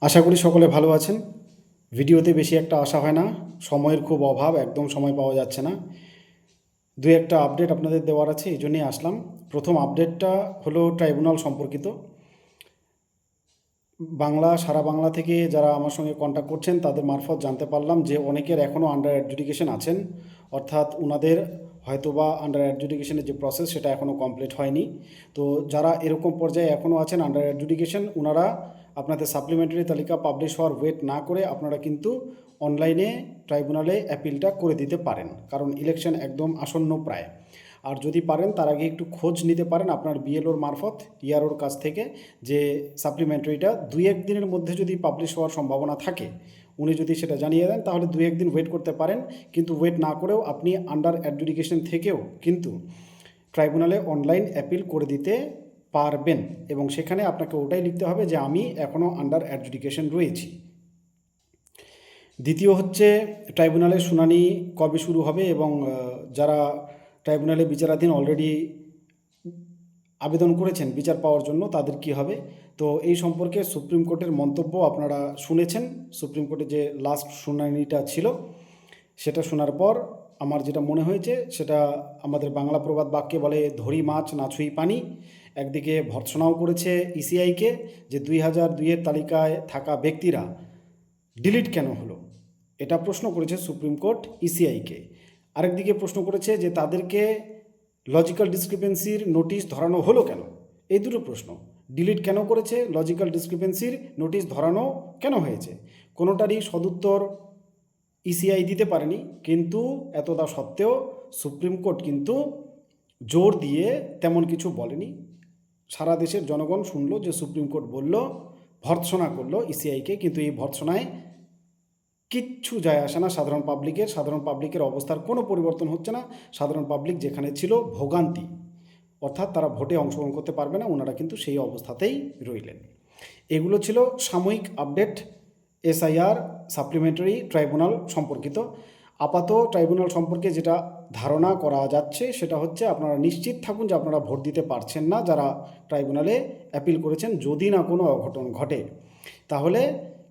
আশা করি সকলে ভালো আছেন। ভিডিওতে বেশি একটা আসা হয় না, সময়ের খুব অভাব, একদম সময় পাওয়া যাচ্ছে না। দু একটা আপডেট আপনাদের দেওয়ার আছে, এই জন্যই আসলাম। প্রথম আপডেটটা হলো ট্রাইব্যুনাল সম্পর্কিত। সারা বাংলা থেকে যারা আমার সঙ্গে কন্ট্যাক্ট করছেন তাদের মারফত জানতে পারলাম যে অনেকের এখনও আন্ডার অ্যাডজুডিকেশন আছেন, অর্থাৎ ওনাদের হয়তোবা আন্ডার অ্যাডজুডিকেশনের যে প্রসেস সেটা এখনও কমপ্লিট হয়নি। তো যারা এরকম পর্যায়ে এখনও আছেন আন্ডার অ্যাডজুডিকেশন, ওনারা আপনাদের সাপ্লিমেন্টারি তালিকা পাবলিশ হওয়ার ওয়েট না করে আপনারা কিন্তু অনলাইনে ট্রাইব্যুনালে অ্যাপিলটা করে দিতে পারেন, কারণ ইলেকশন একদম আসন্ন প্রায়। আর যদি পারেন তার আগে একটু খোঁজ নিতে পারেন আপনার বিএলওর মারফত, ইআরওর কাছ থেকে, যে সাপ্লিমেন্টারিটা 2-1 দিনের মধ্যে যদি পাবলিশ হওয়ার সম্ভাবনা থাকে, উনি যদি সেটা জানিয়ে দেন তাহলে 2-1 দিন ওয়েট করতে পারেন। কিন্তু ওয়েট না করেও আপনি আন্ডার অ্যাডজুডিকেশন থেকেও কিন্তু ট্রাইব্যুনালে অনলাইন অ্যাপিল করে দিতে পারবেন, এবং সেখানে আপনাকে ওটাই লিখতে হবে যে আমি এখনও আন্ডার অ্যাডজুডিকেশন রয়েছি। দ্বিতীয় হচ্ছে ট্রাইব্যুনালের শুনানি কবে শুরু হবে, এবং যারা ট্রাইব্যুনালে বিচারাধীন অলরেডি আবেদন করেছেন বিচার পাওয়ার জন্য তাদের কি হবে। তো এই সম্পর্কে সুপ্রিম কোর্টের মন্তব্য আপনারা শুনেছেন। সুপ্রিম কোর্টে যে লাস্ট শুনানিটা ছিল সেটা শোনার পর আমার যেটা মনে হয়েছে সেটা, আমাদের বাংলা প্রবাদ বাক্যে বলে ধরি মাছ না ছুঁই পানি। একদিকে ভর্ৎসনাও করেছে ইসিআইকে যে 2002-এর তালিকায় থাকা ব্যক্তিরা ডিলিট কেন হলো, এটা প্রশ্ন করেছে সুপ্রিম কোর্ট ইসিআইকে। আরেকদিকে প্রশ্ন করেছে যে তাদেরকে লজিক্যাল ডিসক্রিপেন্সির নোটিশ ধরানো হলো কেন। এই দুটো প্রশ্ন, ডিলিট কেন করেছে, লজিক্যাল ডিসক্রিপেন্সির নোটিশ ধরানো কেন হয়েছে, কোনোটারই সদুত্তর ইসিআই দিতে পারেনি। কিন্তু এতটা সত্ত্বেও সুপ্রিম কোর্ট কিন্তু জোর দিয়ে তেমন কিছু বলেনি। সারা দেশের জনগণ শুনলো যে সুপ্রিম কোর্ট বলল, ভর্ৎসনা করলো ইসিআইকে, কিন্তু এই ভর্ৎসনায় কিচ্ছু যায় আসে না সাধারণ পাবলিকের অবস্থার কোনো পরিবর্তন হচ্ছে না। সাধারণ পাবলিক যেখানে ছিল ভোগান্তি, অর্থাৎ তারা ভোটে অংশগ্রহণ করতে পারবে না, ওনারা কিন্তু সেই অবস্থাতেই রইলেন। এগুলো ছিল সাময়িক আপডেট এসআইআর সাপ্লিমেন্টারি ট্রাইব্যুনাল সম্পর্কিত। আপাতত ট্রাইব্যুনাল সম্পর্কে যেটা ধারণা করা যাচ্ছে সেটা হচ্ছে, আপনারা নিশ্চিত থাকুন যে আপনারা ভোট দিতে পারছেন না যারা ট্রাইব্যুনালে অ্যাপিল করেছেন, যদি না কোনো অঘটন ঘটে। তাহলে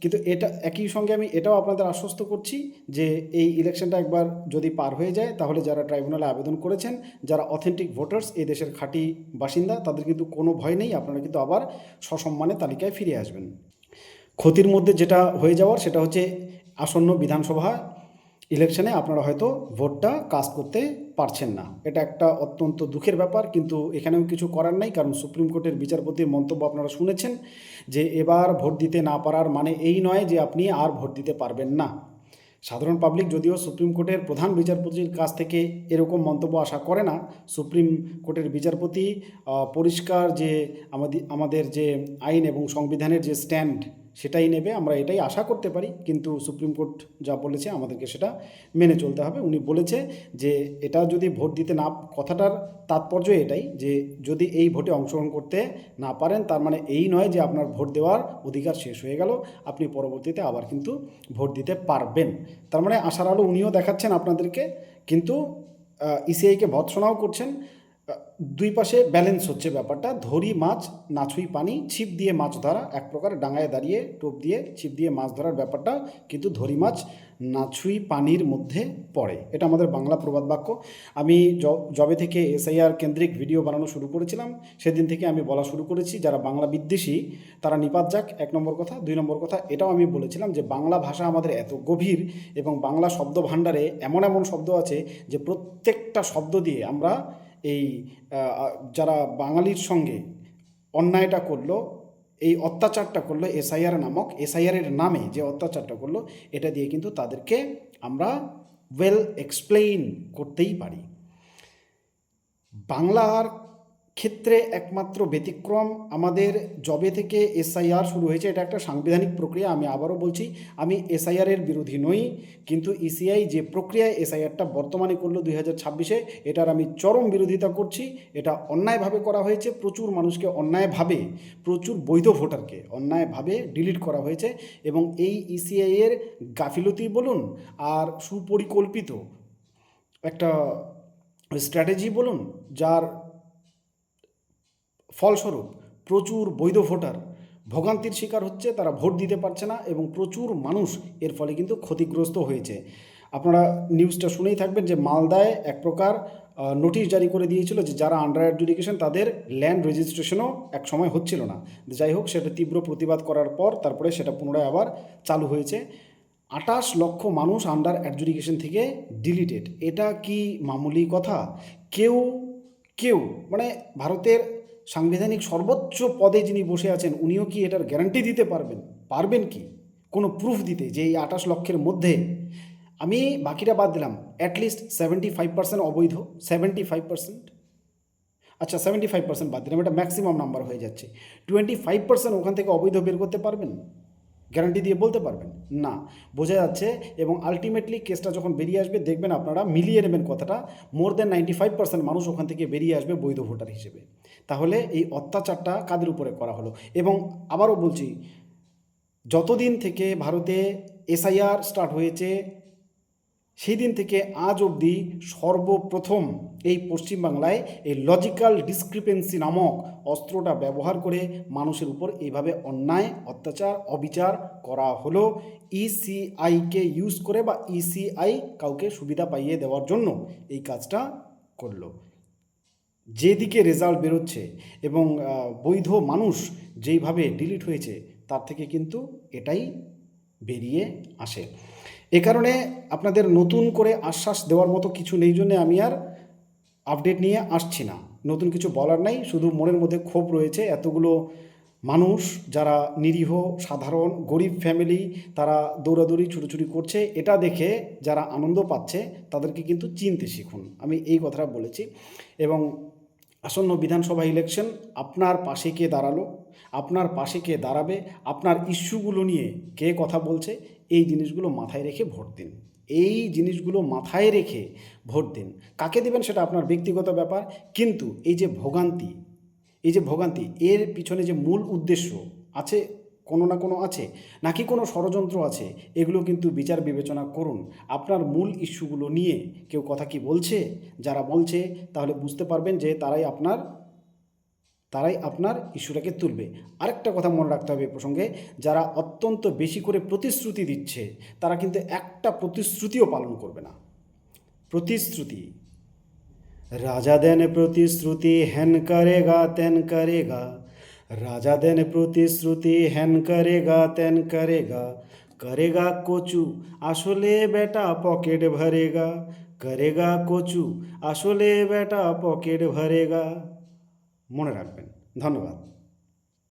কিন্তু এটা একই সঙ্গে আমি এটাও আপনাদের আশ্বস্ত করছি যে এই ইলেকশনটা একবার যদি পার হয়ে যায় তাহলে যারা ট্রাইব্যুনালে আবেদন করেছেন, যারা অথেন্টিক ভোটার্স, এই দেশের খাঁটি বাসিন্দা, তাদের কিন্তু কোনো ভয় নেই, আপনারা কিন্তু আবার সসম্মানে তালিকায় ফিরে আসবেন। ক্ষতির মধ্যে যেটা হয়ে যাওয়ার সেটা হচ্ছে আসন্ন বিধানসভা ইলেকশনে আপনারা হয়তো ভোটটা কাস্ট করতে পারছেন না। এটা একটা অত্যন্ত দুঃখের ব্যাপার, কিন্তু এখানেও কিছু করার নাই, কারণ সুপ্রিম কোর্টের বিচারপতির মন্তব্য আপনারা শুনেছেন যে এবার ভোট দিতে না পারার মানে এই নয় যে আপনি আর ভোট দিতে পারবেন না। সাধারণ পাবলিক যদিও সুপ্রিম কোর্টের প্রধান বিচারপতির কাছ থেকে এরকম মন্তব্য আশা করে না। সুপ্রিম কোর্টের বিচারপতি পরিষ্কার যে আমাদের যে আইন এবং সংবিধানের যে স্ট্যান্ড সেটাই নেবে, আমরা এটাই আশা করতে পারি। কিন্তু সুপ্রিম কোর্ট যা বলেছে আমাদেরকে সেটা মেনে চলতে হবে। উনি বলেছে যে এটা যদি ভোট দিতে না, কথাটার তাৎপর্য এটাই যে যদি এই ভোটে অংশগ্রহণ করতে না পারেন তার মানে এই নয় যে আপনার ভোট দেওয়ার অধিকার শেষ হয়ে গেল, আপনি পরবর্তীতে আবার কিন্তু ভোট দিতে পারবেন। তার মানে আশার আলো উনিও দেখাচ্ছেন আপনাদেরকে, কিন্তু ইসিআইকে ভর্ৎসনাও করছেন। দুই পাশে ব্যালেন্স হচ্ছে ব্যাপারটা, ধরি মাছ না ছুঁই পানি, ছিপ দিয়ে মাছ ধরা এক প্রকার, ডাঙায় দাঁড়িয়ে টোপ দিয়ে ছিপ দিয়ে মাছ ধরার ব্যাপারটা কিন্তু ধরি মাছ না ছুঁই পানির মধ্যে পড়ে। এটা আমাদের বাংলা প্রবাদ বাক্য। আমি যবে থেকে এসআইআর কেন্দ্রিক ভিডিও বানানো শুরু করেছিলাম সেদিন থেকে আমি বলা শুরু করেছি, যারা বাংলা বিদ্বেষী তারা নিপাত যাক, 1 নম্বর কথা। 2 নম্বর কথা, এটাও আমি বলেছিলাম যে বাংলা ভাষা আমাদের এত গভীর এবং বাংলা শব্দ ভাণ্ডারে এমন এমন শব্দ আছে যে প্রত্যেকটা শব্দ দিয়ে আমরা এই যারা বাঙালির সঙ্গে অন্যায়টা করলো, এই অত্যাচারটা করলো, এসআইআরের নামে যে অত্যাচারটা করলো, এটা দিয়ে কিন্তু তাদেরকে আমরা ওয়েল এক্সপ্লেইন করতেই পারি। বাংলার ক্ষেত্রে একমাত্র ব্যতিক্রম, আমাদের জবে থেকে এসআইআর শুরু হয়েছে, এটা একটা সাংবিধানিক প্রক্রিয়া। আমি আবারও বলছি, আমি এসআইআরের বিরোধী নই, কিন্তু ইসিআই যে প্রক্রিয়ায় এসআইআরটা বর্তমানে করলো 2026-এ, এটার আমি চরম বিরোধিতা করছি। এটা অন্যায়ভাবে করা হয়েছে, প্রচুর মানুষকে অন্যায়ভাবে, প্রচুর বৈধ ভোটারকে অন্যায়ভাবে ডিলিট করা হয়েছে, এবং এই ইসিআইয়ের গাফিলতি বলুন আর সুপরিকল্পিত একটা স্ট্র্যাটেজি বলুন, যার ফলস্বরূপ প্রচুর বৈধ ভোটার ভোগান্তির শিকার হচ্ছে, তারা ভোট দিতে পারছে না এবং প্রচুর মানুষ এর ফলে কিন্তু ক্ষতিগ্রস্ত হয়েছে। আপনারা নিউজটা শুনেই থাকবেন যে মালদায় এক প্রকার নোটিশ জারি করে দিয়েছিল যে যারা আন্ডার অ্যাডজুডিকেশন তাদের ল্যান্ড রেজিস্ট্রেশনও এক সময় হচ্ছিল না। যাই হোক, সেটা তীব্র প্রতিবাদ করার পর তারপরে সেটা পুনরায় আবার চালু হয়েছে। 28 লক্ষ মানুষ আন্ডার অ্যাডজুডিকেশন থেকে ডিলিটেড। এটা কি মামুলি কথা? কেউ কেউ মানে ভারতের সাংবিধানিক সর্বোচ্চ পদে যিনি বসে আছেন উনিও কি এটার গ্যারান্টি দিতে পারবেন? পারবেন কি কোনো প্রুফ দিতে যে এই 28 লক্ষের মধ্যে, আমি বাকিটা বাদ দিলাম, অ্যাটলিস্ট 75% অবৈধ, 75%, আচ্ছা 75% বাদ দিলাম, এটা ম্যাক্সিমাম নাম্বার হয়ে যাচ্ছে, 25% ওখান থেকে অবৈধ বের করতে পারবেন? গ্যারান্টি দিয়ে বলতে পারবেন? না। বোঝা যাচ্ছে। এবং আলটিমেটলি কেসটা যখন বেরিয়ে আসবে দেখবেন, আপনারা মিলিয়ে নেবেন কথাটা, মোর দ্যান 95% মানুষ ওখান থেকে বেরিয়ে আসবে বৈধ ভোটার হিসেবে। তাহলে এই অত্যাচারটা কাদের উপরে করা হলো? এবং আবারও বলছি, যতদিন থেকে ভারতে এসআইআর স্টার্ট হয়েছে সেই দিন থেকে আজ অবধি সর্বপ্রথম এই পশ্চিমবাংলায় এই লজিক্যাল ডিসক্রিপেন্সি নামক অস্ত্রটা ব্যবহার করে মানুষের উপর এইভাবে অন্যায়, অত্যাচার, অবিচার করা হলো। ইসিআইকে ইউজ করে বা ইসিআই কাউকে সুবিধা পাইয়ে দেওয়ার জন্য এই কাজটা করলো। যেদিকে রেজাল্ট বেরোচ্ছে এবং বৈধ মানুষ যেইভাবে ডিলিট হয়েছে তার থেকে কিন্তু এটাই বেরিয়ে আসে। এ কারণে আপনাদের নতুন করে আশ্বাস দেওয়ার মতো কিছু নেই জন্যে আমি আর আপডেট নিয়ে আসছি না। নতুন কিছু বলার নাই, শুধু মনের মধ্যে ক্ষোভ রয়েছে। এতগুলো মানুষ যারা নিরীহ, সাধারণ, গরিব ফ্যামিলি, তারা দৌড়াদৌড়ি ছুটোছুটি করছে, এটা দেখে যারা আনন্দ পাচ্ছে তাদেরকে কিন্তু চিনতে শিখুন, আমি এই কথাটা বলেছি। এবং আসন্ন বিধানসভা ইলেকশন, আপনার পাশে কে দাঁড়ালো, আপনার পাশে কে দাঁড়াবে, আপনার ইস্যুগুলো নিয়ে কে কথা বলছে, এই জিনিসগুলো মাথায় রেখে ভোট দিন। এই জিনিসগুলো মাথায় রেখে ভোট দিন। কাকে দেবেন সেটা আপনার ব্যক্তিগত ব্যাপার, কিন্তু এই যে ভোগান্তি এর পিছনে যে মূল উদ্দেশ্য আছে, কোনো না কোনো আছে, নাকি কোনো ষড়যন্ত্র আছে, এগুলো কিন্তু বিচার বিবেচনা করুন। আপনার মূল ইস্যুগুলো নিয়ে কেউ কথা কি বলছে? যারা বলছে তাহলে বুঝতে পারবেন যে তারাই আপনার ইস্যুটাকে তুলবে। আরেকটা কথা মনে রাখতে হবে এ প্রসঙ্গে, যারা অত্যন্ত বেশি করে প্রতিশ্রুতি দিচ্ছে তারা কিন্তু একটা প্রতিশ্রুতিও পালন করবে না। প্রতিশ্রুতি, রাজা দেন প্রতিশ্রুতি, হেন করেগা তেন করেগা, রাজা দেন প্রতিশ্রুতি, হেন করেগা তেন করেগা, করেগা কচু আসলে বেটা পকেট ভরেগা, করেগা কচু আসলে বেটা পকেট ভরেগা। মনে রাখবেন। ধন্যবাদ।